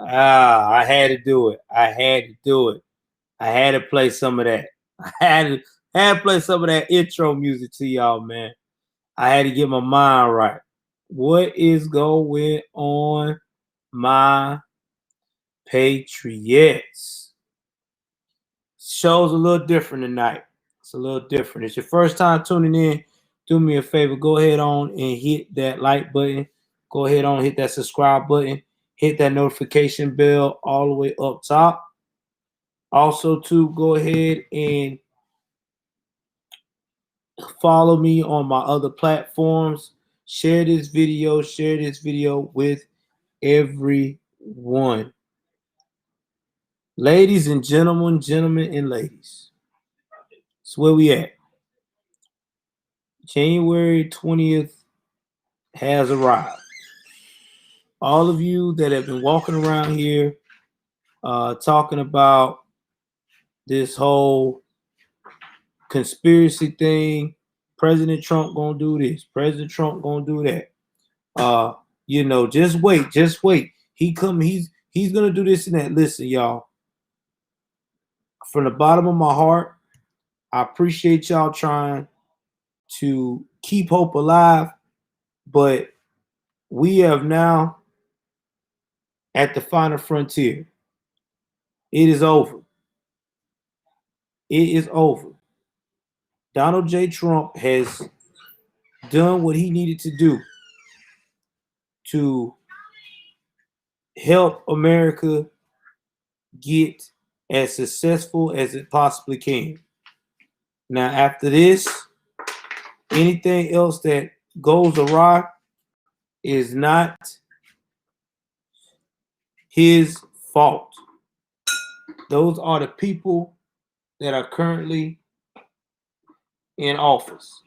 I had to do it. I had to do it. I had to play some of that. I had to play some of that intro music to y'all, man. I had to get my mind right. What is going on, my Patriots? Show's a little different tonight. It's a little different. It's your first time tuning in. Do me a favor. Go ahead on and hit that like button. Go ahead on and hit that subscribe button. Hit that notification bell all the way up top. Also, to go ahead and follow me on my other platforms. Share this video with everyone. Ladies and gentlemen and ladies. That's where we at. January 20th has arrived. All of you that have been walking around here talking about this whole conspiracy thing, President Trump gonna do this, President Trump gonna do that. Just wait. He's gonna do this and that. Listen, y'all. From the bottom of my heart, I appreciate y'all trying to keep hope alive, but we have now at the final frontier. It is over. It is over. Donald J. Trump has done what he needed to do to help America get as successful as it possibly can. Now, after this, anything else that goes awry is not his fault. Those are the people that are currently in office.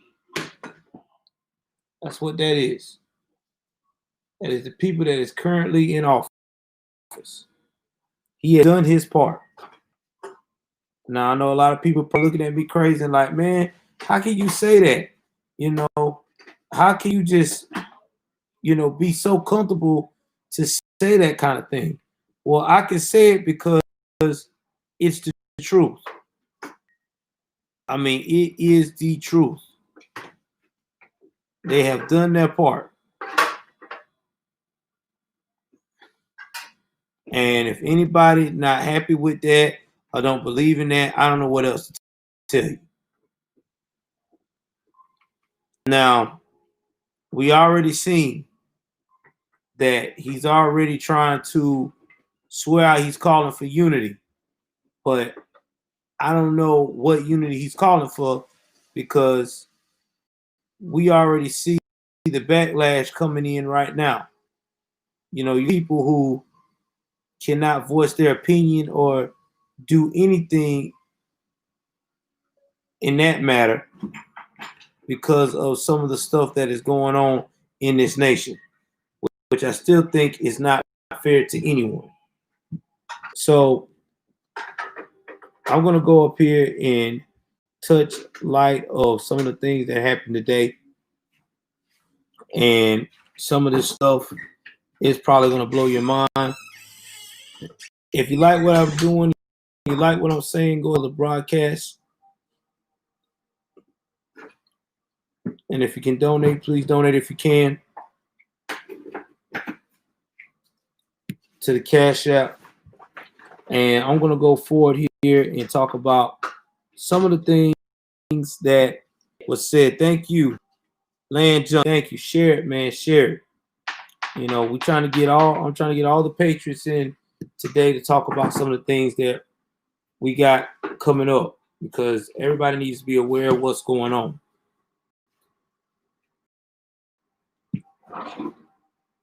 That's what that is. That is the people that is currently in office. He has done his part. Now, I know a lot of people are looking at me crazy and like, man, how can you say that? How can you just, be so comfortable to say that kind of thing? Well, I can say it because it's the truth. I mean, it is the truth. They have done their part. And if anybody not happy with that or don't believe in that, I don't know what else to tell you. Now, we already seen that he's already trying to swear out he's calling for unity. But I don't know what unity he's calling for because we already see the backlash coming in right now. People who cannot voice their opinion or do anything in that matter because of some of the stuff that is going on in this nation, which I still think is not fair to anyone. So I'm going to go up here and touch light of some of the things that happened today. And some of this stuff is probably going to blow your mind. If you like what I'm doing, you like what I'm saying, go to the broadcast. And if you can donate, please donate if you can to the Cash App. And I'm going to go forward here and talk about some of the things that was said. Thank you, Land jump. Thank you. Share it, man. Share it. You know, I'm trying to get all the Patriots in today to talk about some of the things that we got coming up, because everybody needs to be aware of what's going on.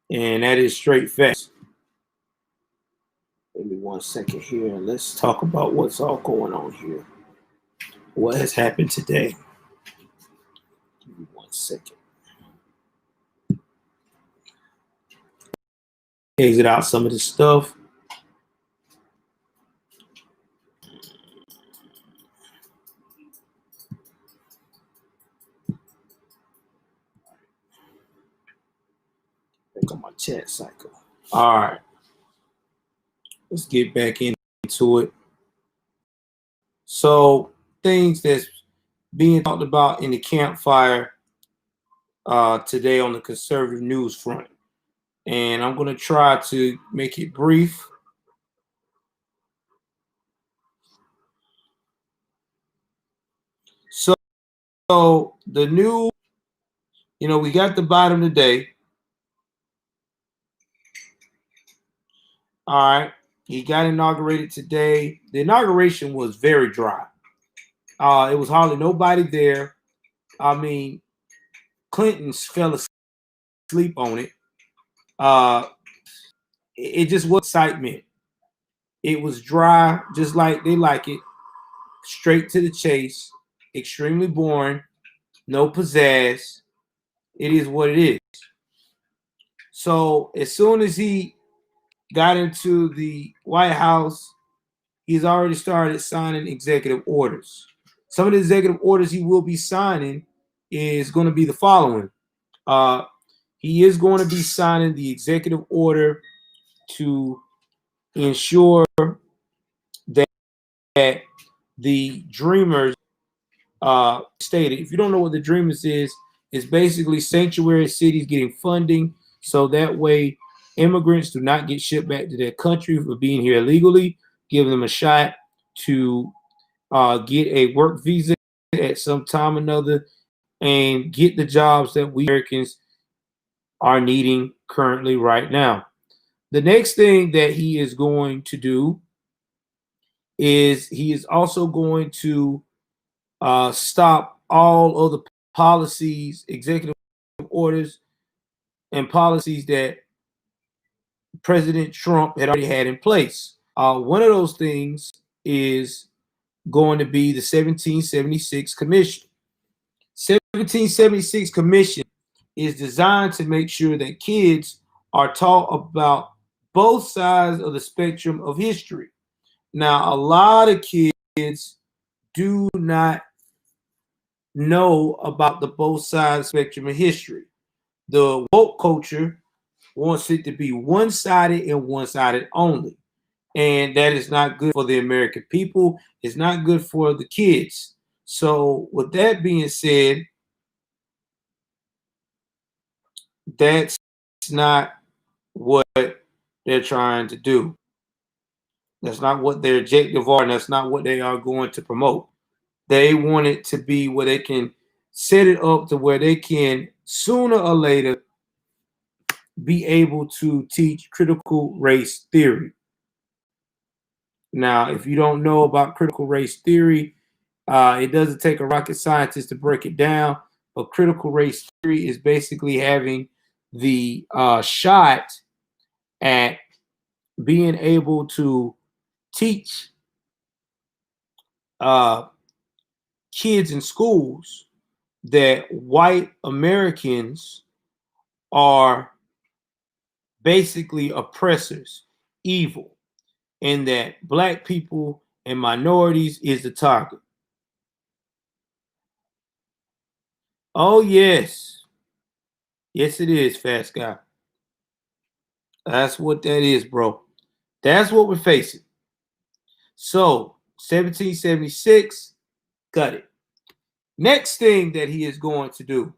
And that is straight facts. Give me 1 second here, and let's talk about what's all going on here. What has happened today? Give me 1 second. Exit out some of this stuff. Back on my chat cycle. All right. Let's get back into it. So, things that's being talked about in the campfire today on the conservative news front. And I'm going to try to make it brief. So the new, we got the Biden today. All right. He got inaugurated today. The inauguration was very dry. It was hardly nobody there. I mean, Clinton fell asleep on it. It just was excitement. It was dry, just like they like it. Straight to the chase. Extremely boring. No pizzazz. It is what it is. So as soon as he got into the White House, he's already started signing executive orders. Some of the executive orders he will be signing is going to be the following. He is going to be signing the executive order to ensure that the Dreamers stated. If you don't know what the Dreamers is, it's basically sanctuary cities getting funding so that way immigrants do not get shipped back to their country for being here illegally, giving them a shot to get a work visa at some time or another and get the jobs that we Americans are needing currently right now. The next thing that he is going to do is he is also going to stop all of the policies, executive orders, and policies that President Trump had already had in place. One of those things is going to be the 1776 Commission. 1776 Commission is designed to make sure that kids are taught about both sides of the spectrum of history. Now, a lot of kids do not know about the both sides spectrum of history. The woke culture wants it to be one-sided and one-sided only. And that is not good for the American people. It's not good for the kids. So with that being said, that's not what they're trying to do. That's not what their objective are, and that's not what they are going to promote. They want it to be where they can set it up to where they can sooner or later be able to teach critical race theory. Now, if you don't know about critical race theory, it doesn't take a rocket scientist to break it down. But critical race theory is basically having the shot at being able to teach kids in schools that white Americans are basically oppressors, evil, and that black people and minorities is the target. Oh, yes. Yes, it is, Fast Guy. That's what that is, bro. That's what we're facing. So, 1776, got it. Next thing that he is going to do,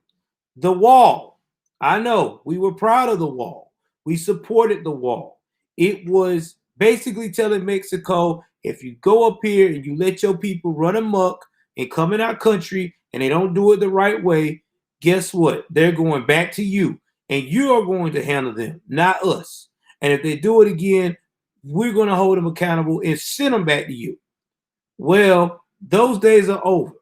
the wall. I know we were proud of the wall. We supported the wall. It was basically telling Mexico, if you go up here and you let your people run amok and come in our country and they don't do it the right way, guess what? They're going back to you, and you are going to handle them, not us. And if they do it again, we're going to hold them accountable and send them back to you. Well, those days are over.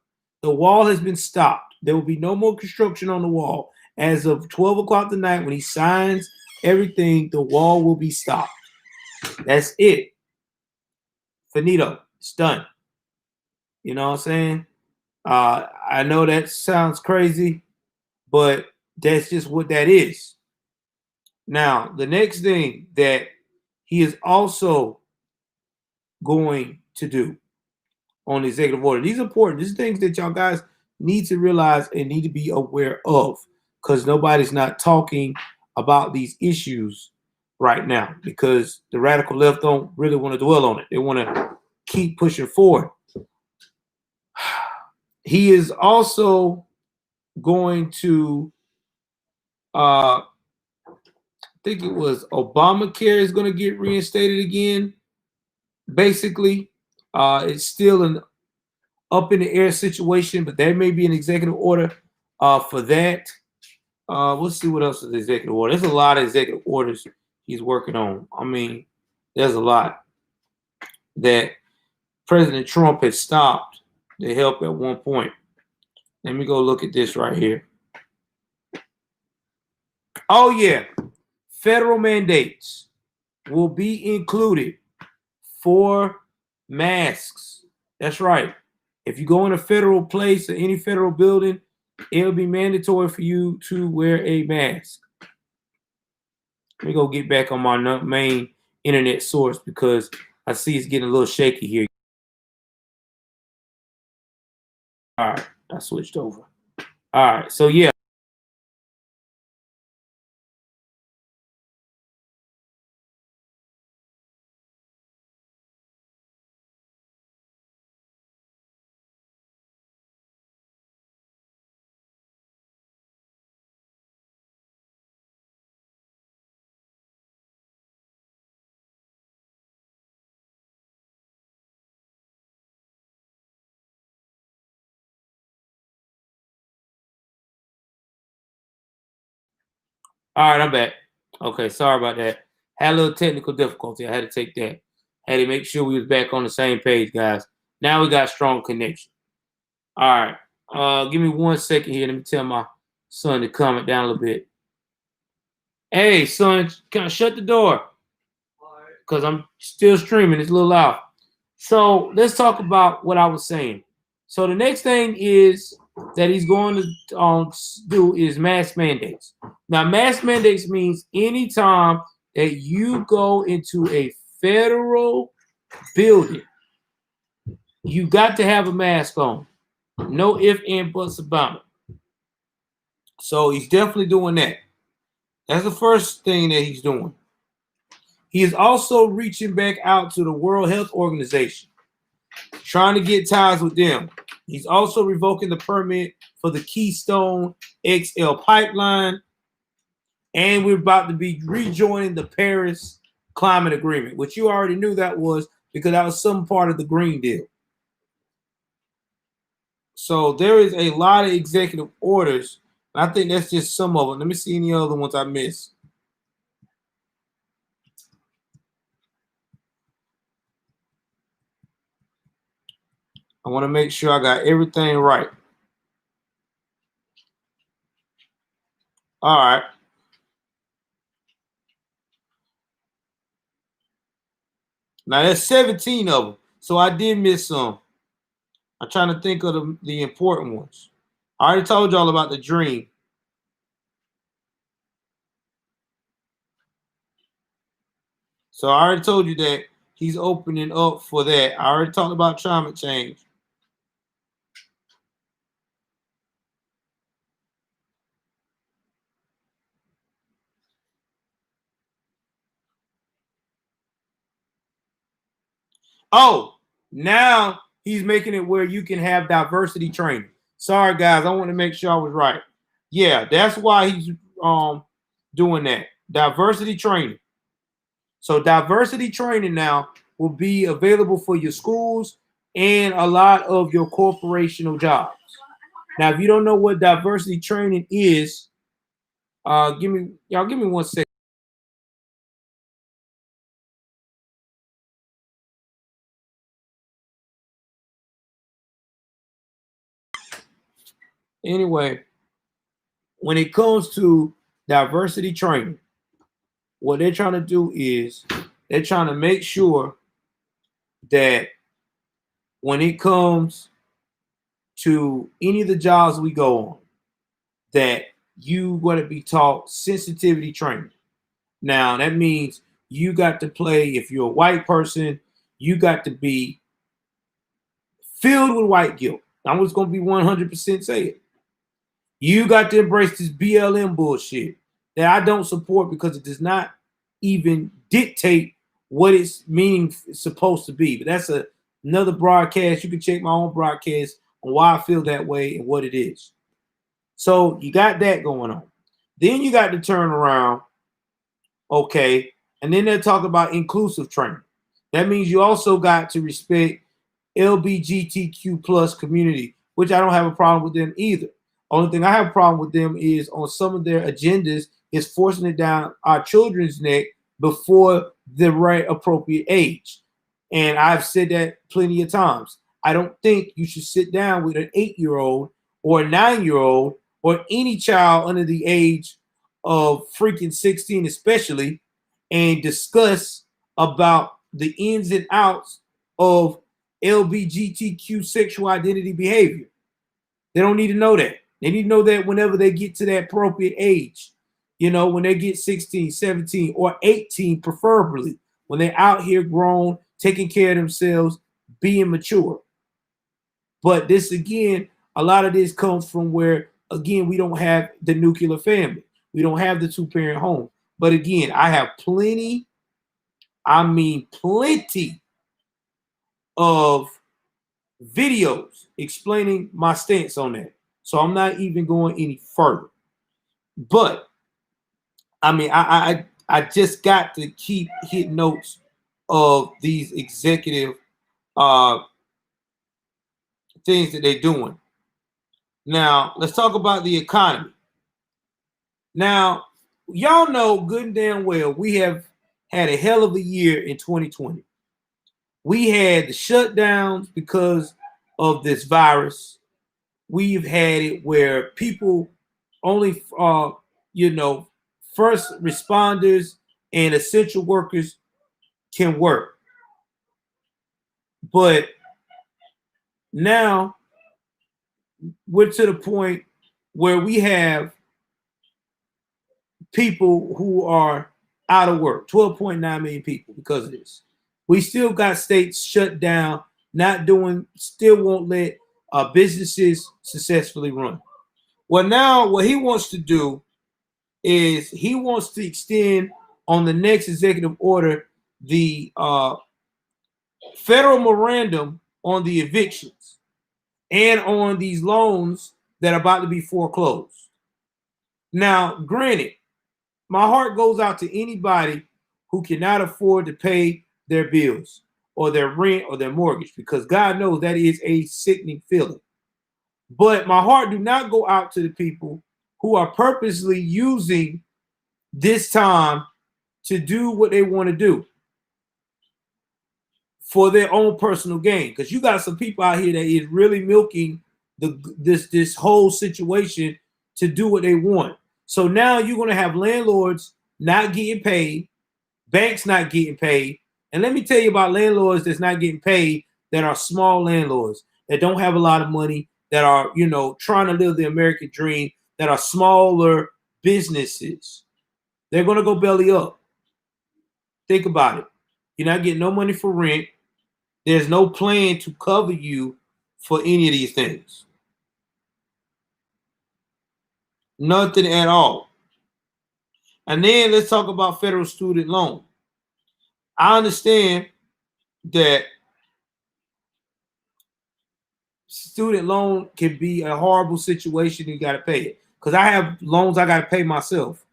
The wall has been stopped. There will be no more construction on the wall. As of 12 o'clock tonight, when he signs everything, the wall will be stopped. That's it. Finito. It's done. You know what I'm saying? I know that sounds crazy, but that's just what that is. Now, the next thing that he is also going to do on the executive order, these are important. These are things that y'all guys need to realize and need to be aware of, because nobody's not talking about these issues right now, because the radical left don't really want to dwell on it. They want to keep pushing forward. He is also going to, I think it was Obamacare is going to get reinstated again. Basically, it's still an up in the air situation, but there may be an executive order for that. Let's see what else is the executive order. There's a lot of executive orders he's working on. I mean, there's a lot that President Trump has stopped to help at one point. Let me go look at this right here. Oh, yeah. Federal mandates will be included for masks. That's right. If you go in a federal place or any federal building, it'll be mandatory for you to wear a mask. Let me go get back on my main internet source because I see it's getting a little shaky here. All right, I switched over. All right, so yeah. All right, I'm back. Okay, sorry about that. Had a little technical difficulty. I had to take that. Had to make sure we was back on the same page, guys. Now we got strong connection. All right. Give me 1 second here. Let me tell my son to calm it down a little bit. Hey, son, can I shut the door? Because I'm still streaming. It's a little loud. So let's talk about what I was saying. So the next thing is that he's going to do is mask mandates. Now, mask mandates means anytime that you go into a federal building, you got to have a mask on. No ifs, ands, buts about it. So he's definitely doing that. That's the first thing that he's doing. He is also reaching back out to the World Health Organization, trying to get ties with them. He's also revoking the permit for the Keystone XL pipeline. And we're about to be rejoining the Paris Climate Agreement, which you already knew that was because that was some part of the Green Deal. So there is a lot of executive orders. I think that's just some of them. Let me see any other ones I missed. I want to make sure I got everything right. All right. Now that's 17 of them. So I did miss some. I'm trying to think of the important ones. I already told y'all about the dream. So I already told you that he's opening up for that. I already talked about climate change. Oh, now he's making it where you can have diversity training. Sorry, guys. I want to make sure I was right. Yeah, that's why he's doing that. Diversity training. So diversity training now will be available for your schools and a lot of your corporational jobs. Now, if you don't know what diversity training is, give me 1 second. Anyway, when it comes to diversity training, what they're trying to do is they're trying to make sure that when it comes to any of the jobs we go on, that you going to be taught sensitivity training. Now, that means you got to play, if you're a white person, you got to be filled with white guilt. I'm just going to be 100% say it. You got to embrace this BLM bullshit that I don't support because it does not even dictate what its meaning is supposed to be. But that's another broadcast. You can check my own broadcast on why I feel that way and what it is. So you got that going on. Then you got to turn around, okay, and then they're talking about inclusive training. That means you also got to respect LGBTQ plus community, which I don't have a problem with them either. Only thing I have a problem with them is on some of their agendas is forcing it down our children's neck before the right appropriate age. And I've said that plenty of times. I don't think you should sit down with an 8-year-old or a 9-year-old or any child under the age of freaking 16 especially and discuss about the ins and outs of LGBTQ sexual identity behavior. They don't need to know that. They need to know that whenever they get to that appropriate age, you know, when they get 16, 17, or 18, preferably, when they're out here grown, taking care of themselves, being mature. But this, again, a lot of this comes from where, again, we don't have the nuclear family. We don't have the two-parent home. But again, I have plenty, I mean plenty of videos explaining my stance on that. So I'm not even going any further. But I mean, I just got to keep hitting notes of these executive things that they're doing. Now, let's talk about the economy. Now, y'all know good and damn well we have had a hell of a year in 2020. We had the shutdowns because of this virus. We've had it where people only, first responders and essential workers can work. But now we're to the point where we have people who are out of work, 12.9 million people because of this. We still got states shut down, not doing, still won't let businesses successfully run. Well, now what he wants to do is he wants to extend on the next executive order the federal memorandum on the evictions and on these loans that are about to be foreclosed. Now, granted, my heart goes out to anybody who cannot afford to pay their bills or their rent or their mortgage, because God knows that is a sickening feeling. But my heart do not go out to the people who are purposely using this time to do what they want to do for their own personal gain. Because you got some people out here that is really milking this whole situation to do what they want. So now you're going to have landlords not getting paid, banks not getting paid. And let me tell you about landlords that's not getting paid that are small landlords that don't have a lot of money, that are, trying to live the American dream, that are smaller businesses. They're going to go belly up. Think about it. You're not getting no money for rent. There's no plan to cover you for any of these things. Nothing at all. And then let's talk about federal student loan. I understand that student loan can be a horrible situation. You got to pay it. Because I have loans I got to pay myself.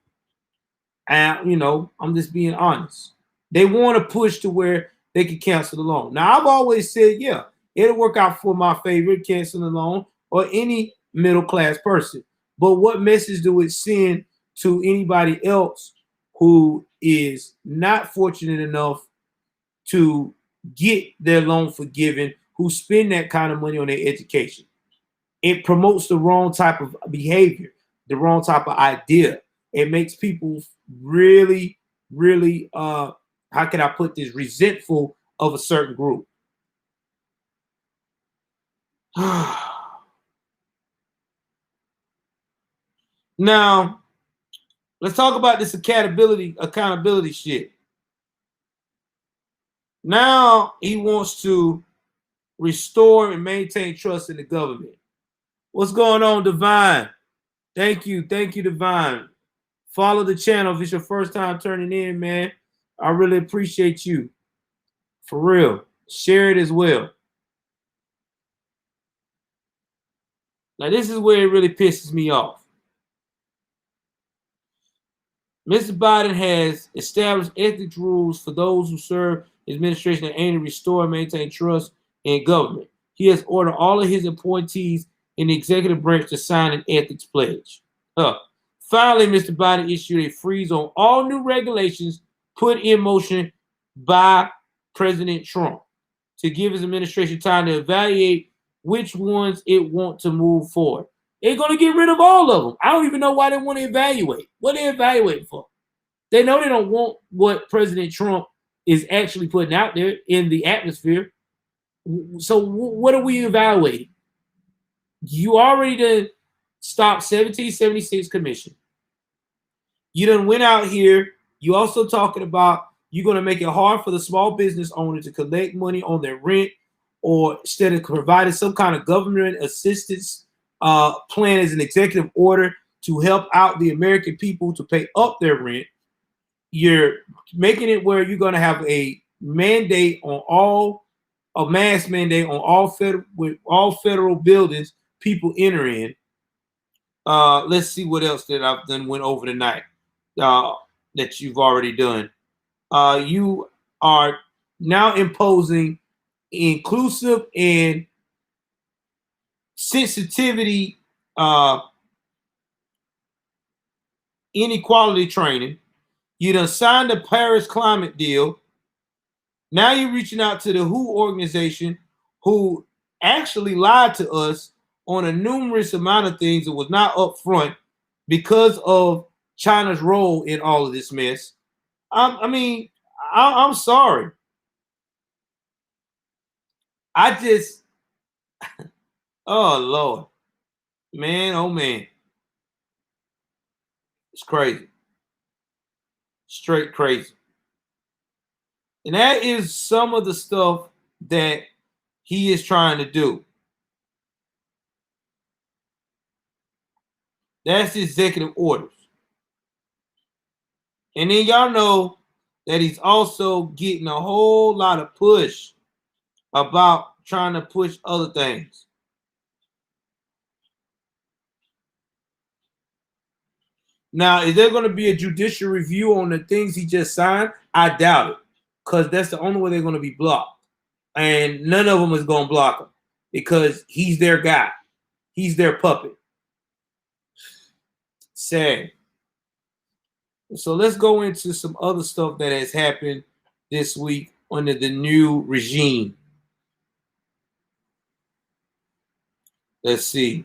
And, I'm just being honest. They want to push to where they can cancel the loan. Now, I've always said, yeah, it'll work out for my favor, cancel the loan, or any middle class person. But what message do it send to anybody else who is not fortunate enough to get their loan forgiven, who spend that kind of money on their education? It promotes the wrong type of behavior, the wrong type of idea. It makes people really, really, how can I put this, resentful of a certain group. Now, let's talk about this accountability shit. Now he wants to restore and maintain trust in the government. What's going on, Divine? Thank you, Divine. Follow the channel if it's your first time turning in, man. I really appreciate you. For real. Share it as well. Now, this is where it really pisses me off. Mr. Biden has established ethics rules for those who serve his administration that aim to restore and maintain trust in government. He has ordered all of his appointees in the executive branch to sign an ethics pledge. Finally, Mr. Biden issued a freeze on all new regulations put in motion by President Trump to give his administration time to evaluate which ones it wants to move forward. They're going to get rid of all of them. I don't even know why they want to evaluate. What are they evaluating for? They know they don't want what President Trump is actually putting out there in the atmosphere. So what are we evaluating? You already done stopped 1776 commission. You done went out here. You also talking about you're going to make it hard for the small business owner to collect money on their rent, or instead of providing some kind of government assistance plan as an executive order to help out the American people to pay up their rent. You're making it where you're going to have a mandate on a mass mandate on all federal buildings people enter in. Let's see what else that I've done went over tonight that you've already done. You are now imposing inclusive and sensitivity inequality training. You done signed the Paris climate deal. Now you're reaching out to the WHO organization, who actually lied to us on a numerous amount of things that was not upfront because of China's role in all of this mess. I'm sorry. Oh Lord, man, oh man, it's crazy, straight crazy. And that is some of the stuff that he is trying to do. That's executive orders. And then y'all know that he's also getting a whole lot of push about trying to push other things. Now, is there going to be a judicial review on the things he just signed? I doubt it, because that's the only way they're going to be blocked. And none of them is going to block him because he's their guy. He's their puppet. Sad. So let's go into some other stuff that has happened this week under the new regime. Let's see.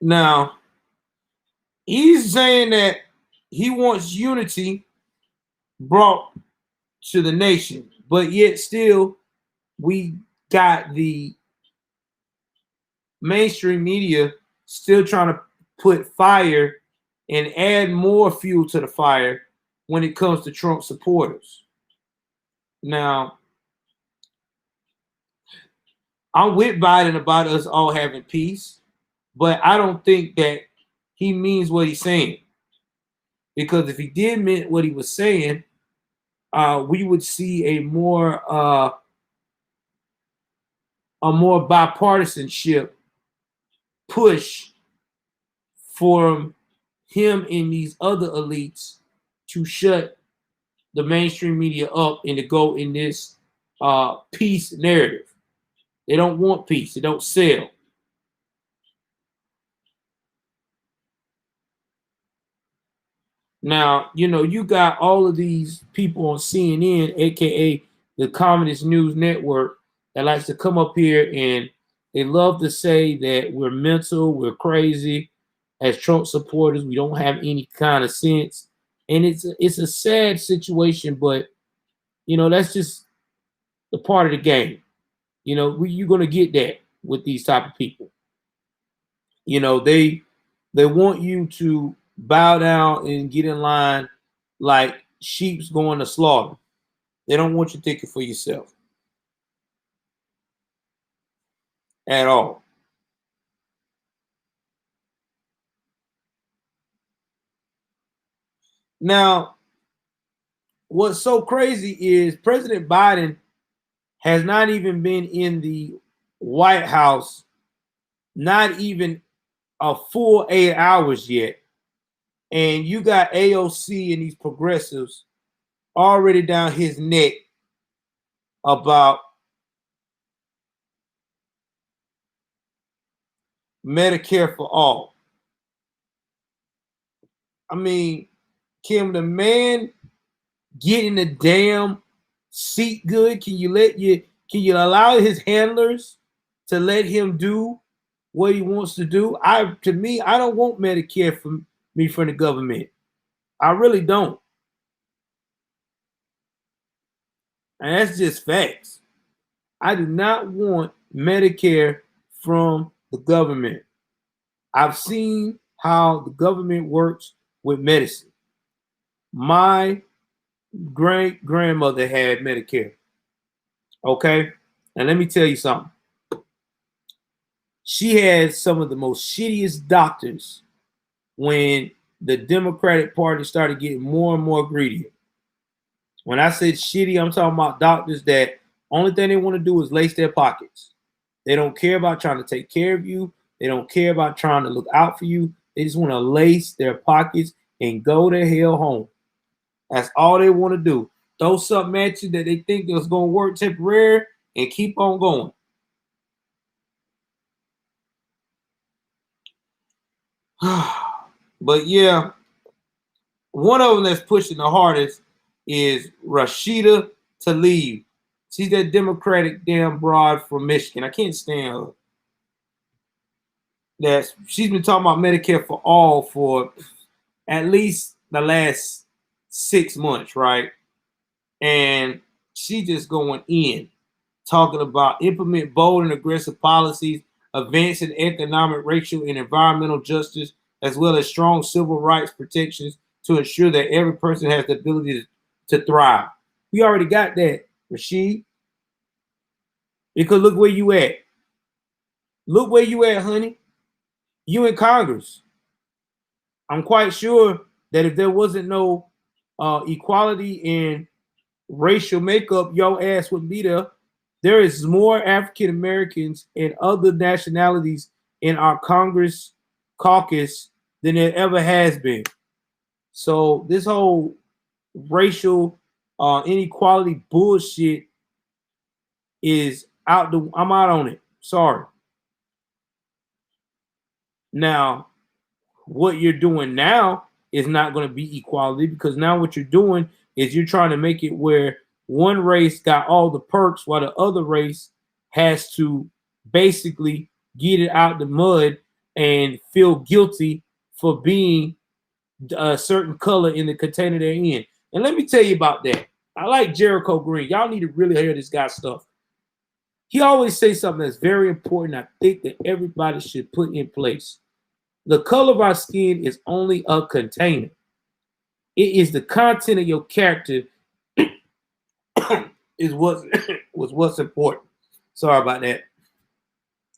Now, he's saying that he wants unity brought to the nation, but yet still we got the mainstream media still trying to put fire and add more fuel to the fire when it comes to Trump supporters. Now, I'm with Biden about us all having peace, but I don't think that he means what he's saying. Because if he did mean what he was saying, we would see a more bipartisanship push for him and these other elites to shut the mainstream media up and to go in this peace narrative. They don't want peace. They don't sell. Now, you know, you got all of these people on CNN, aka the Communist News Network, that likes to come up here and they love to say that we're mental, we're crazy. As Trump supporters, we don't have any kind of sense. And it's a sad situation, but you know, that's just the part of the game. You know, you're gonna get that with these type of people. You know, they want you to bow down and get in line like sheep's going to slaughter. They don't want you thinking for yourself at all. Now, what's so crazy is President Biden has not even been in the White House, not even a full 8 hours yet. And you got AOC and these progressives already down his neck about Medicare for all. I mean, can the man get in the damn seat good? Can you allow his handlers to let him do what he wants to do? I don't want Medicare from the government. I really don't. And that's just facts. I do not want Medicare from the government. I've seen how the government works with medicine. My great grandmother had Medicare. Okay. And let me tell you something. She had some of the most shittiest doctors when the Democratic Party started getting more and more greedy. When I said shitty, I'm talking about doctors that only thing they want to do is lace their pockets. They don't care about trying to take care of you. They don't care about trying to look out for you. They just want to lace their pockets and go to hell home. That's all they want to do. Throw something at you that they think is going to work temporary and keep on going. But yeah, one of them that's pushing the hardest is Rashida Tlaib. She's that Democratic damn broad from Michigan. I can't stand her. That she's been talking about Medicare for all for at least the last 6 months, right? And she just going in, talking about implement bold and aggressive policies, advancing economic, racial, and environmental justice, as well as strong civil rights protections to ensure that every person has the ability to thrive. We already got that, Rashid. Because look where you at. Look where you at, honey. You in Congress. I'm quite sure that if there wasn't no equality in racial makeup, your ass wouldn't be there. There is more African Americans and other nationalities in our Congress caucus than there ever has been. So this whole racial inequality bullshit is out. I'm out on it. Sorry. Now, what you're doing now is not going to be equality, because now what you're doing is you're trying to make it where one race got all the perks while the other race has to basically get it out the mud and feel guilty for being a certain color in the container they're in. And let me tell you about that. I like Jericho Green. Y'all need to really hear this guy's stuff. He always says something that's very important. I think that everybody should put in place. The color of our skin is only a container. It is the content of your character is what's important. Sorry about that.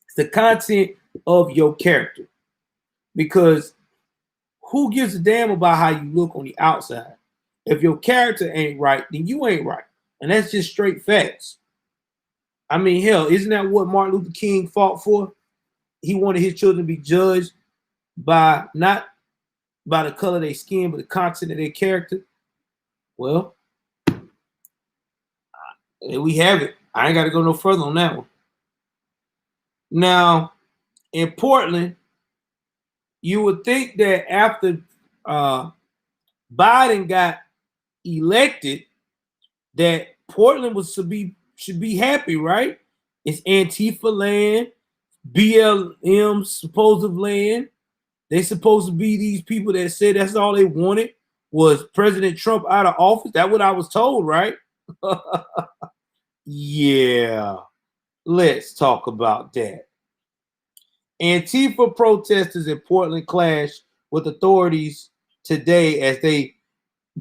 It's the content of your character. Because who gives a damn about how you look on the outside? If your character ain't right, then you ain't right. And that's just straight facts. I mean, hell, isn't that what Martin Luther King fought for? He wanted his children to be judged by not by the color of their skin, but the content of their character. Well, And we have it. I ain't got to go no further on that one. Now, in Portland, you would think that after Biden got elected, that Portland was should be happy, right? It's Antifa land, BLM supposed land. They supposed to be these people that said that's all they wanted was President Trump out of office. That's what I was told, right? Yeah. Let's talk about that. Antifa protesters in Portland clashed with authorities today as they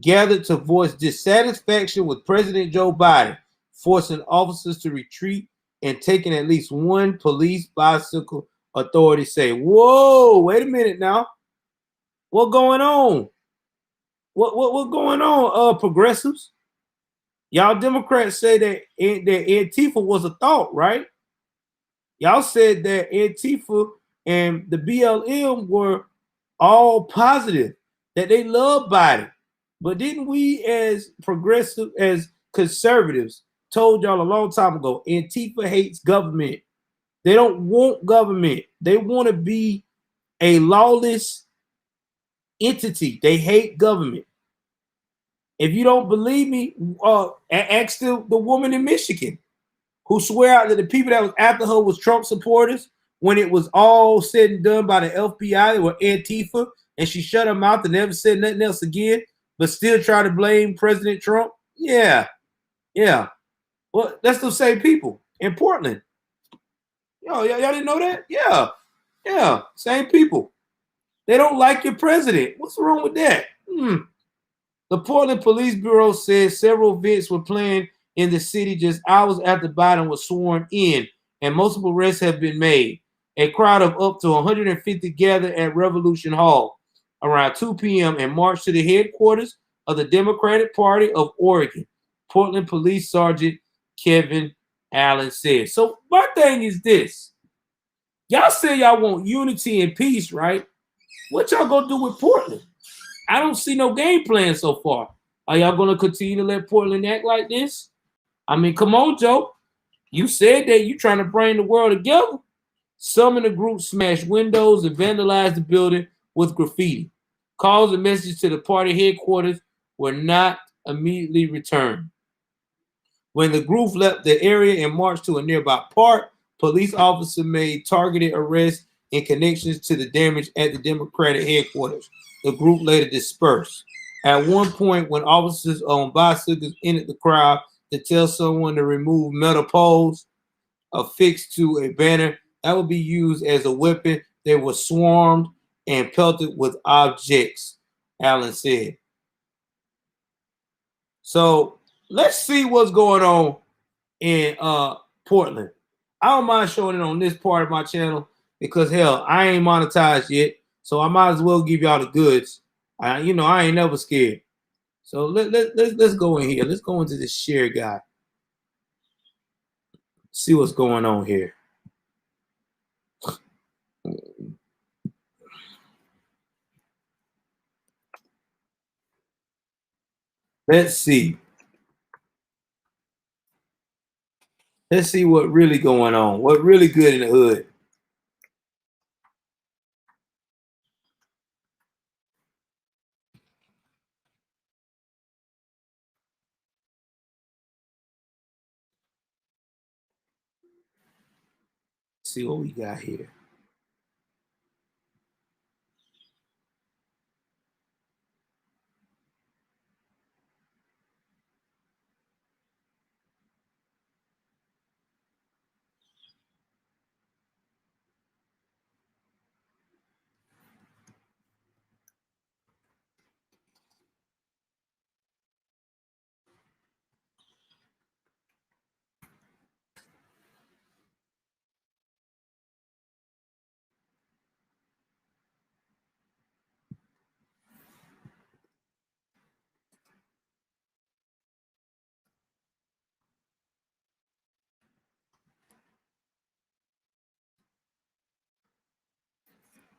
gathered to voice dissatisfaction with President Joe Biden, forcing officers to retreat and taking at least one police bicycle. Authorities say, "Whoa, wait a minute now. What going on? What going on, progressives? Y'all Democrats say that Antifa was a thought, right? Y'all said that Antifa and the BLM were all positive, that they love Biden. But didn't we, as progressive, as conservatives, told y'all a long time ago, Antifa hates government. They don't want government. They want to be a lawless entity. They hate government. If you don't believe me, ask the woman in Michigan who swear out that the people that was after her was Trump supporters when it was all said and done by the FBI. They were Antifa, and she shut her mouth and never said nothing else again, but still try to blame President Trump. Yeah. Well, that's the same people in Portland. Y'all didn't know that? Yeah, same people. They don't like your president. What's wrong with that? The Portland Police Bureau says several events were planned in the city just hours after Biden was sworn in, and multiple arrests have been made. A crowd of up to 150 gathered at Revolution Hall around 2 p.m. and marched to the headquarters of the Democratic Party of Oregon, Portland Police Sergeant Kevin Allen said. So my thing is this. Y'all say y'all want unity and peace, right? What y'all gonna do with Portland? I don't see no game plan so far. Are y'all going to continue to let Portland act like this? I mean, come on, Joe. You said that you're trying to bring the world together. Some in the group smashed windows and vandalized the building with graffiti. Calls and messages to the party headquarters were not immediately returned. When the group left the area and marched to a nearby park, police officers made targeted arrests in connections to the damage at the Democratic headquarters. The group later dispersed. At one point, when officers on bicycles entered the crowd to tell someone to remove metal poles affixed to a banner that would be used as a weapon, they were swarmed and pelted with objects, Allen said. So let's see what's going on in Portland. I don't mind showing it on this part of my channel because hell, I ain't monetized yet, so I might as well give y'all the goods. I ain't never scared. So let's go in here. Let's go into this share guy. See what's going on here. Let's see. Let's see what really going on. What really good in the hood. Let's see what we got here.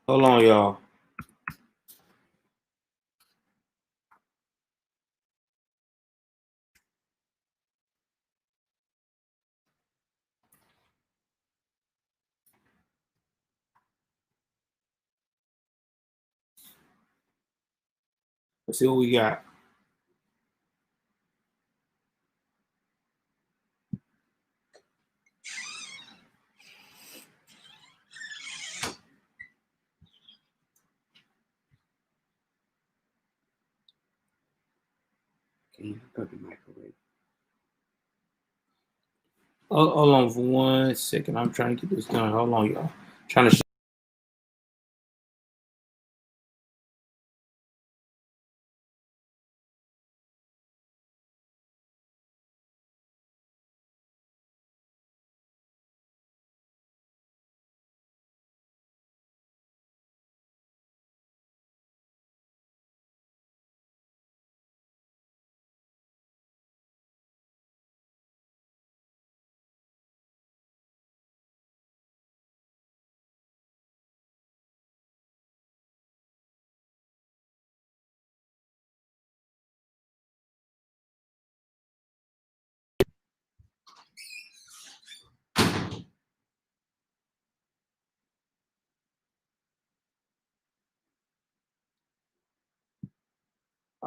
Hold on, y'all. Let's see what we got. Cut the microwave. Hold on for 1 second. I'm trying to get this done. Hold on, y'all. Trying to.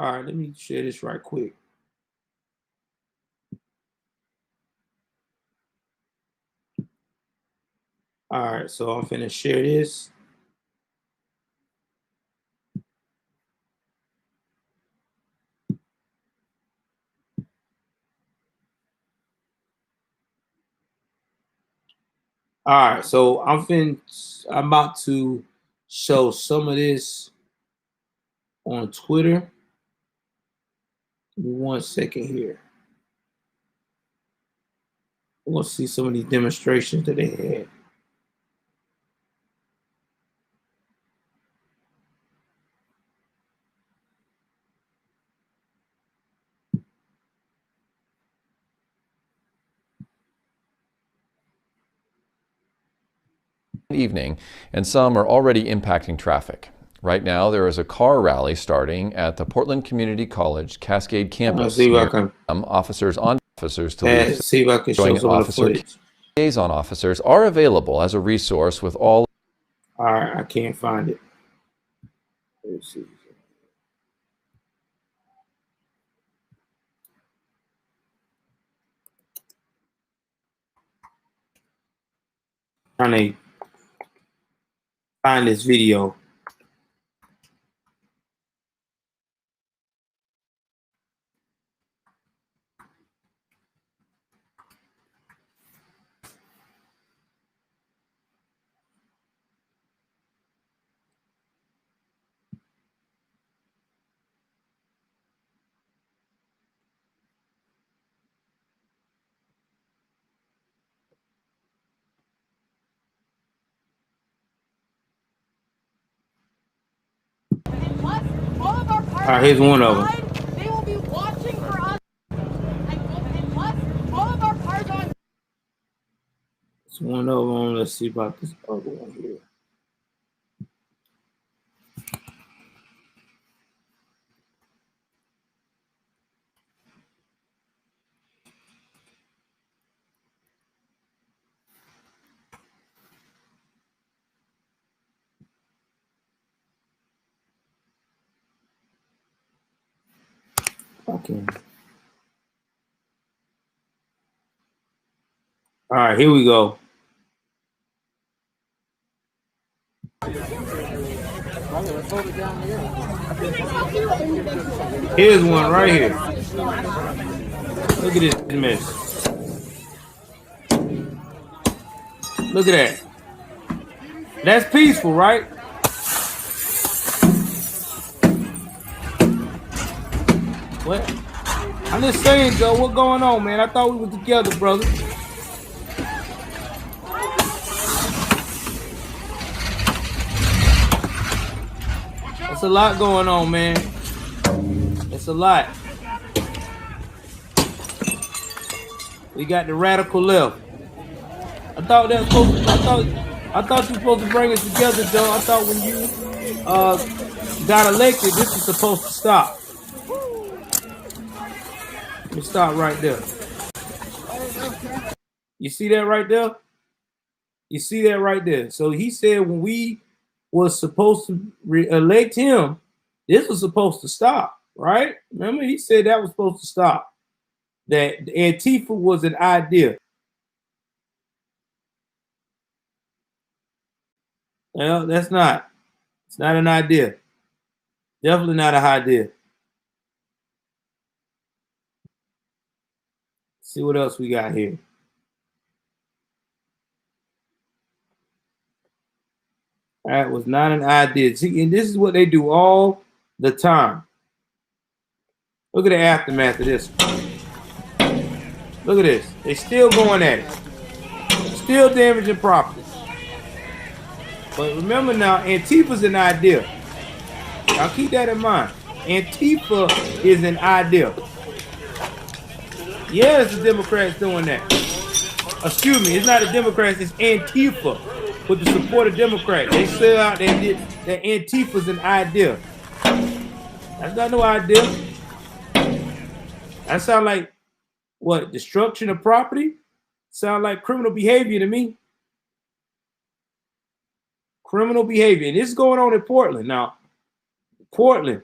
All right, let me share this right quick. All right, so I'm finna share this. All right, so I'm about to show some of this on Twitter. Give me 1 second here. We'll see some of these demonstrations that they had. Evening, and some are already impacting traffic. Right now, there is a car rally starting at the Portland Community College Cascade campus. See if I can, officers to leave. See if I can show some of the footage. Liaison officers are available as a resource with all. All right, I can't find it. Let's see. Trying to find this video. All right, here's one of them. They will be watching for us. And plus, all of our cars on. It's one of them. Let's see about this other one here. Okay. All right, here we go. Here's one right here. Look at this mess. Look at that. That's peaceful, right? What? I'm just saying, Joe, what's going on, man? I thought we were together, brother. That's a lot going on, man. It's a lot. We got the radical left. I thought you were supposed to bring us together, Joe. I thought when you got elected, this was supposed to stop. Let me stop right there. You see that right there? You see that right there? So he said when we was supposed to elect him, This was supposed to stop, right? Remember, he said that was supposed to stop. That Antifa was an idea. Well, that's not. It's not an idea. Definitely not an idea. See what else we got here. That was not an idea. See, and this is what they do all the time. Look at the aftermath of this. Look at this. They still going at it. Still damaging property. But remember now, Antifa's an idea. Now keep that in mind. Antifa is an idea. Yeah, it's the Democrats doing that. Excuse me, it's not the Democrats, it's Antifa with the support of Democrats. They sell out that Antifa's an idea. That's not no idea. That sound like what? Destruction of property? Sound like criminal behavior to me. Criminal behavior. And this is going on in Portland. Now, Portland.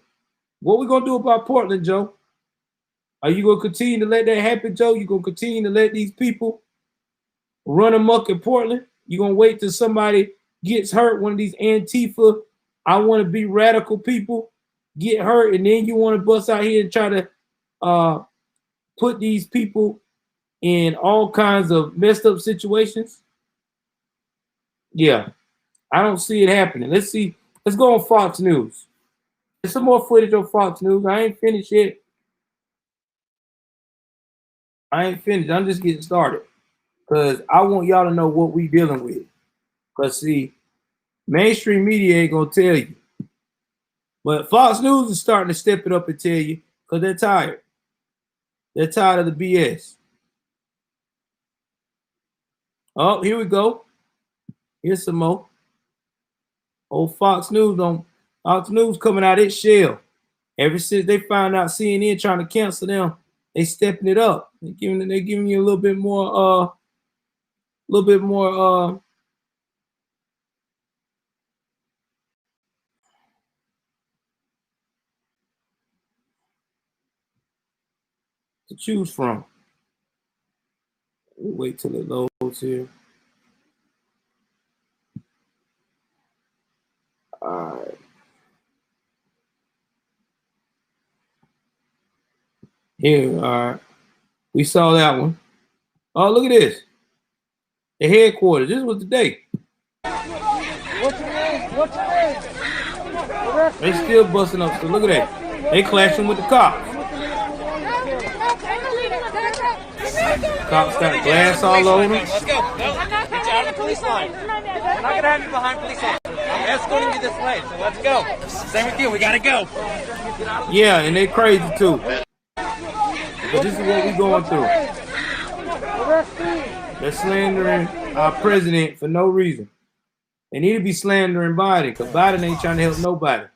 What we gonna do about Portland, Joe? Are you gonna continue to let that happen, Joe? You gonna continue to let these people run amok in Portland? You gonna wait till somebody gets hurt, one of these Antifa, I want to be radical people get hurt, and then you want to bust out here and try to put these people in all kinds of messed up situations? Yeah, I don't see it happening. Let's see. Let's go on Fox News. There's some more footage on Fox News. I ain't finished yet. I ain't finished. I'm just getting started because I want y'all to know what we dealing with. Because, see, mainstream media ain't going to tell you. But Fox News is starting to step it up and tell you because they're tired. They're tired of the BS. Oh, here we go. Here's some more. Old Fox News coming out its shell. Ever since they found out CNN trying to cancel them, they stepping it up. They're giving you a little bit more to choose from. We'll wait till it loads here. All right. Here, all right. We saw that one. Oh, look at this. The headquarters. This was the day. What's your name? What's your name? They still busting up. So look at that. They clashing with the cops. Cops got glass all over them. Let's go. No, get you out of the police line. I'm not going to have you behind police line. I'm escorting you this way, so let's go. Same with you. We got to go. Yeah, and they crazy too. But this is what we going through. They're slandering our president for no reason. They need to be slandering Biden because Biden ain't trying to help nobody.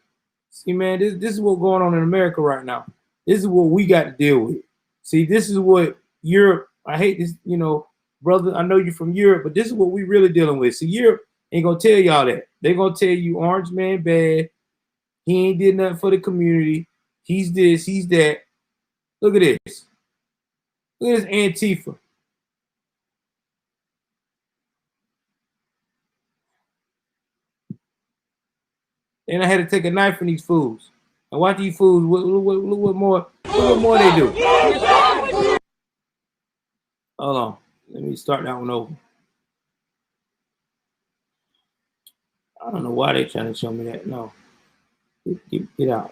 See, man, this is what's going on in America right now. This is what we got to deal with. See, this is what Europe, I hate this, brother, I know you're from Europe, but this is what we really dealing with. See, Europe ain't going to tell y'all that. They're going to tell you Orange Man bad. He ain't did nothing for the community. He's this, he's that. Look at this. Look at this Antifa. And I had to take a knife from these fools. And watch these fools. Look what more they do. Hold on. Let me start that one over. I don't know why they're trying to show me that. No. Get out.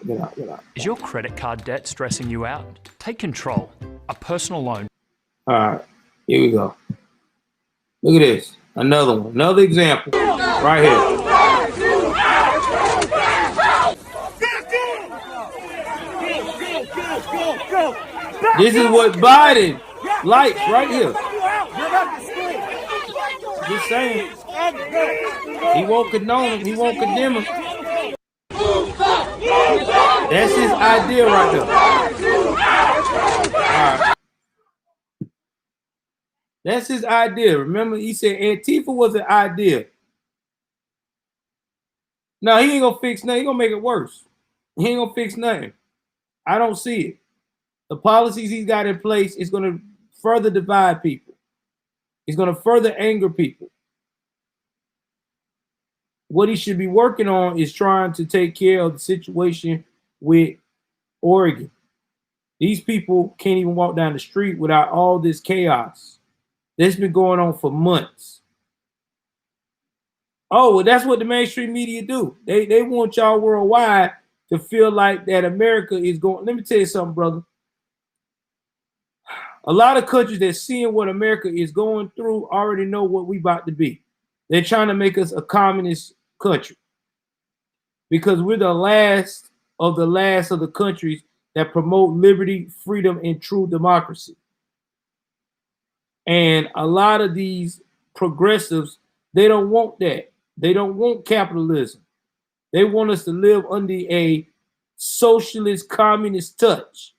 Is your credit card debt stressing you out? Take control. A personal loan. All right. Here we go. Look at this. Another one. Another example. Right here. This is what Biden likes right here. Just saying. He won't condone him. He won't condemn him. That's his idea right there. All right. That's his idea. Remember, he said Antifa was an idea. No, he ain't gonna fix nothing. He gonna make it worse. He ain't gonna fix nothing. I don't see it. The policies he's got in place is gonna further divide people. It's gonna further anger people. What he should be working on is trying to take care of the situation with Oregon. These people can't even walk down the street without all this chaos. That's been going on for months. Oh, well, that's what the mainstream media do. They want y'all worldwide to feel like that America is going. Let me tell you something, brother. A lot of countries that seeing what America is going through already know what we about to be. They're trying to make us a communist country because we're the last of the countries that promote liberty, freedom, and true democracy. And a lot of these progressives, they don't want that. They don't want capitalism. They want us to live under a socialist, communist touch.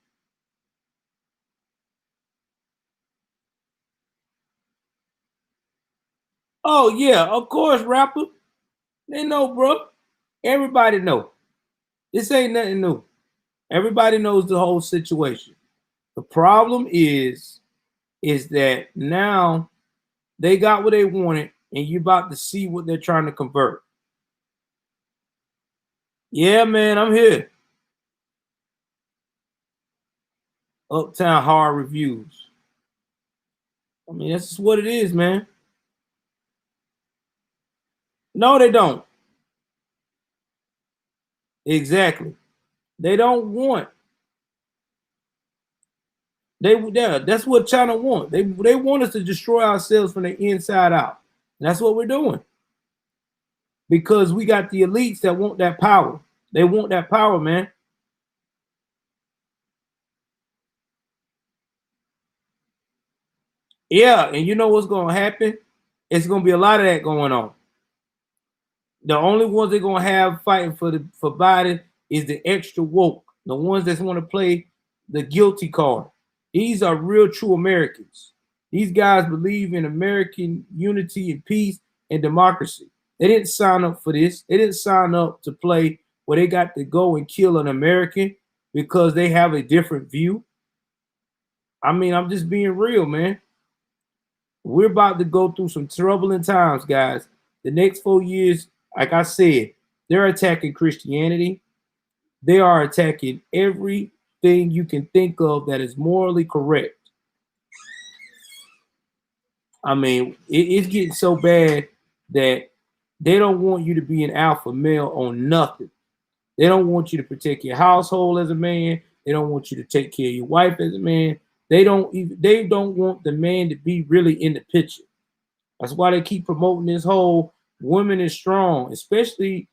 Oh, yeah, of course, rapper. They know, bro. Everybody know. This ain't nothing new. Everybody knows the whole situation. The problem is that now they got what they wanted, and you about to see what they're trying to convert. Yeah, man, I'm here. Uptown Hard Reviews. I mean, that's just what it is, man. No, they don't. Exactly. They don't want. That's what China want. They want us to destroy ourselves from the inside out. And that's what we're doing. Because we got the elites that want that power. They want that power, man. Yeah, and you know what's going to happen? It's going to be a lot of that going on. The only ones they're going to have fighting for Biden is the extra woke, the ones that want to play the guilty card. These are real true Americans. These guys believe in American unity and peace and democracy. They didn't sign up for this. They didn't sign up to play where they got to go and kill an American because they have a different view. I mean, I'm just being real, man. We're about to go through some troubling times, guys. The next 4 years, like I said, they're attacking Christianity. They are attacking everything you can think of that is morally correct. I mean, it's getting so bad that they don't want you to be an alpha male on nothing. They don't want you to protect your household as a man. They don't want you to take care of your wife as a man. They don't want the man to be really in the picture. That's why they keep promoting this whole women is strong, especially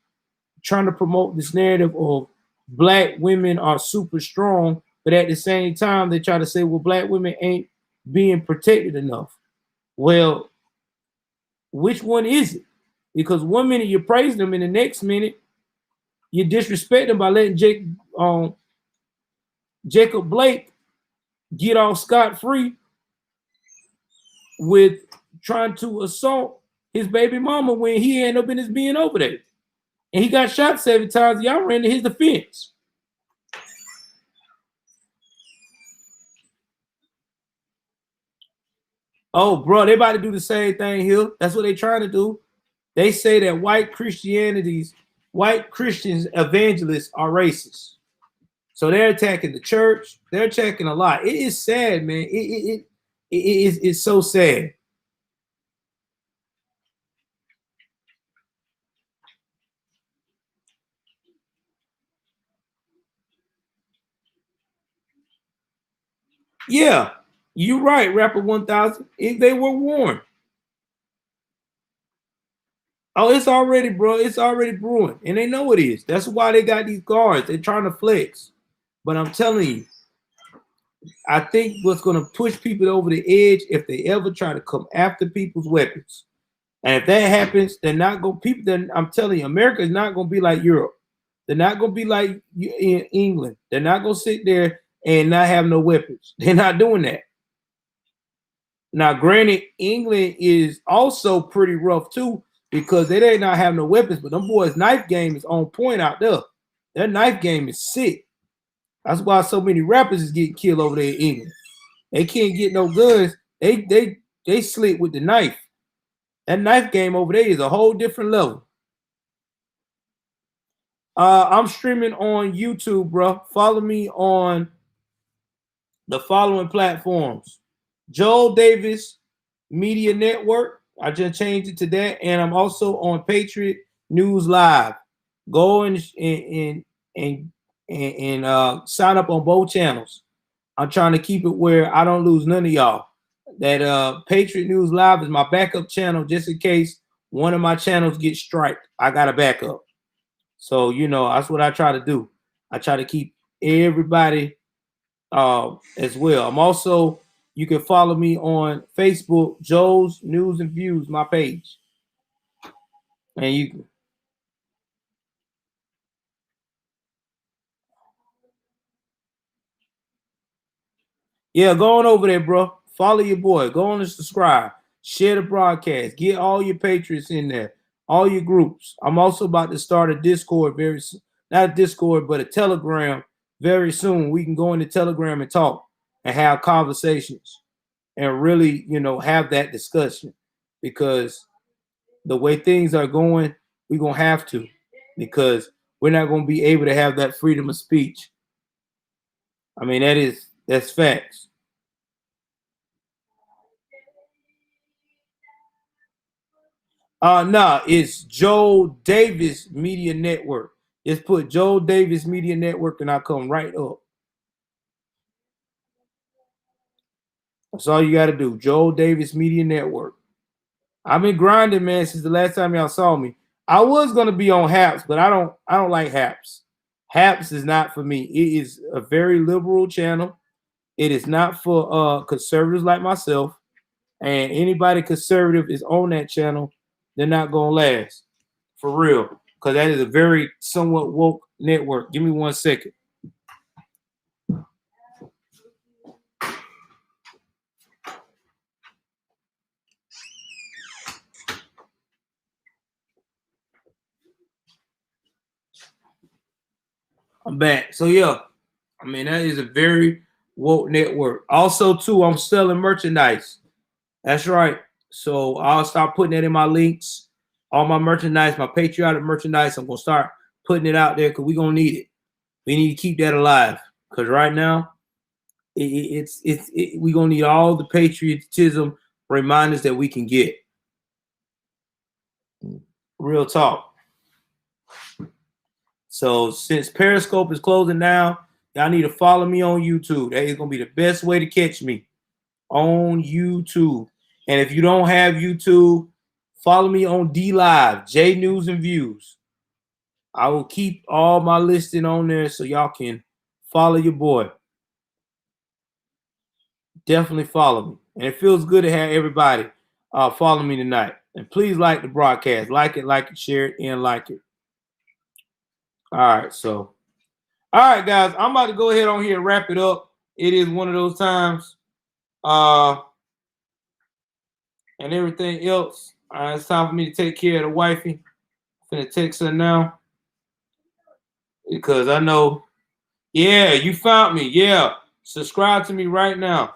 trying to promote this narrative of black women are super strong, but at the same time they try to say, well, black women ain't being protected enough. Well, which one is it? Because 1 minute you're praising them, and the next minute you disrespect them by letting Jacob Blake get off scot-free with trying to assault his baby mama when he ended up in his being over there. And he got shot 7 times. Y'all ran to his defense. Oh, bro, they about to do the same thing here. That's what they trying to do. They say that white Christians evangelists are racist. So they're attacking the church. They're attacking a lot. It is sad, man. It's so sad. Yeah, you're right, Rapper 1000. They were warned. Oh, it's already, bro. It's already brewing. And they know it is. That's why they got these guards. They're trying to flex. But I'm telling you, I think what's going to push people over the edge if they ever try to come after people's weapons. And if that happens, they're not going to people. Then I'm telling you, America is not going to be like Europe. They're not going to be like in England. They're not going to sit there and not have no weapons. They're not doing that. Now, granted, England is also pretty rough too because they did not have no weapons, but them boys' knife game is on point out there. That knife game is sick. That's why so many rappers is getting killed over there in England. They can't get no guns. They slick with the knife. That knife game over there is a whole different level. I'm streaming on YouTube, bro. Follow me on the following platforms: Joel Davis Media Network. I just changed it to that, and I'm also on Patriot News Live. Go and sign up on both channels. I'm trying to keep it where I don't lose none of y'all. That Patriot News Live is my backup channel, just in case one of my channels gets striked. I got a backup. So, you know, that's what I try to do. I try to keep everybody as well. I'm also, you can follow me on Facebook, Joe's News and Views, my page. And you can. Yeah, go on over there, bro. Follow your boy. Go on and subscribe. Share the broadcast. Get all your Patriots in there. All your groups. I'm also about to start a Discord very soon. Not a Discord, but a Telegram very soon. We can go into Telegram and talk and have conversations and really, you know, have that discussion, because the way things are going, we're going to have to, because we're not going to be able to have that freedom of speech. I mean, that's facts. Nah, it's Joel Davis Media Network. Just put Joel Davis Media Network and I'll come right up. That's all you got to do. Joel Davis Media Network. I've been grinding, man, since the last time y'all saw me. I was gonna be on Haps, but I don't like Haps. Haps is not for me. It is a very liberal channel. It is not for conservatives like myself. And anybody conservative is on that channel, they're not gonna last. For real. Because that is a very somewhat woke network. Give me 1 second. I'm back. So yeah, I mean, that is a very woke network. Also, too, I'm selling merchandise. That's right. So I'll start putting that in my links. All my merchandise, my patriotic merchandise, I'm gonna start putting it out there because we're gonna need it. We need to keep that alive. Because right now, we're gonna need all the patriotism reminders that we can get. Real talk. So since Periscope is closing down, y'all need to follow me on YouTube. That is going to be the best way to catch me on YouTube. And if you don't have YouTube, follow me on DLive, J News and Views. I will keep all my listing on there so y'all can follow your boy. Definitely follow me. And it feels good to have everybody follow me tonight. And please like the broadcast. Like it, share it, and like it. All right, so, all right, guys, I'm about to go ahead on here and wrap it up. It is one of those times, and everything else. All right, it's time for me to take care of the wifey. I'm finna text her now because I know. Yeah, you found me. Yeah, subscribe to me right now.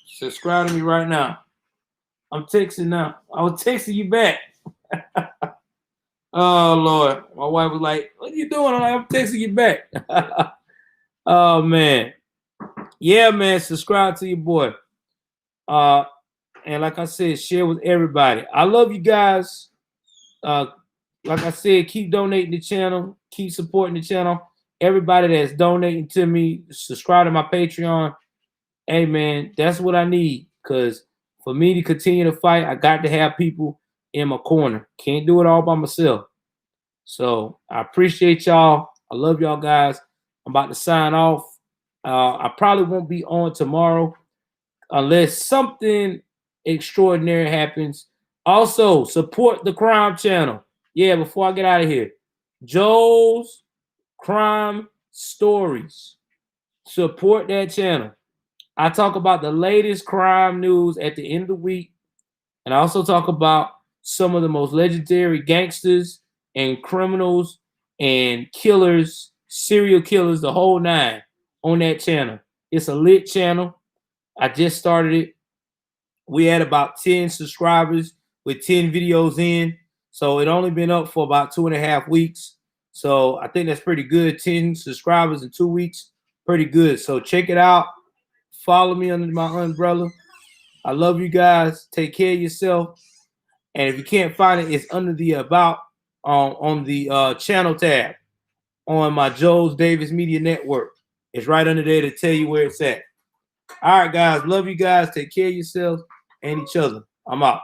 Subscribe to me right now. I'm texting now. I was texting you back. Oh, Lord. My wife was like, what are you doing? I'm texting you back. Oh, man. Yeah, man. Subscribe to your boy. And like I said, share with everybody. I love you guys. Like I said, keep donating the channel. Keep supporting the channel. Everybody that's donating to me, subscribe to my Patreon. Hey, man, that's what I need. Because for me to continue to fight, I got to have people in my corner. Can't do it all by myself. So I appreciate y'all. I love y'all guys. I'm about to sign off. I probably won't be on tomorrow unless something extraordinary happens. Also, support the crime channel. Yeah, before I get out of here, Joel's Crime Stories. Support that channel. I talk about the latest crime news at the end of the week. And I also talk about some of the most legendary gangsters and criminals and killers, serial killers, the whole nine on that channel. It's a lit channel. I just started it. We had about 10 subscribers with 10 videos in. So it only been up for about 2.5 weeks. So I think that's pretty good. 10 subscribers in 2 weeks. Pretty good. So check it out. Follow me under my umbrella. I love you guys. Take care of yourself. And if you can't find it, it's under the about on the channel tab on my Joe's Davis Media Network. It's right under there to tell you where it's at. All right, guys. Love you guys. Take care of yourselves and each other. I'm out.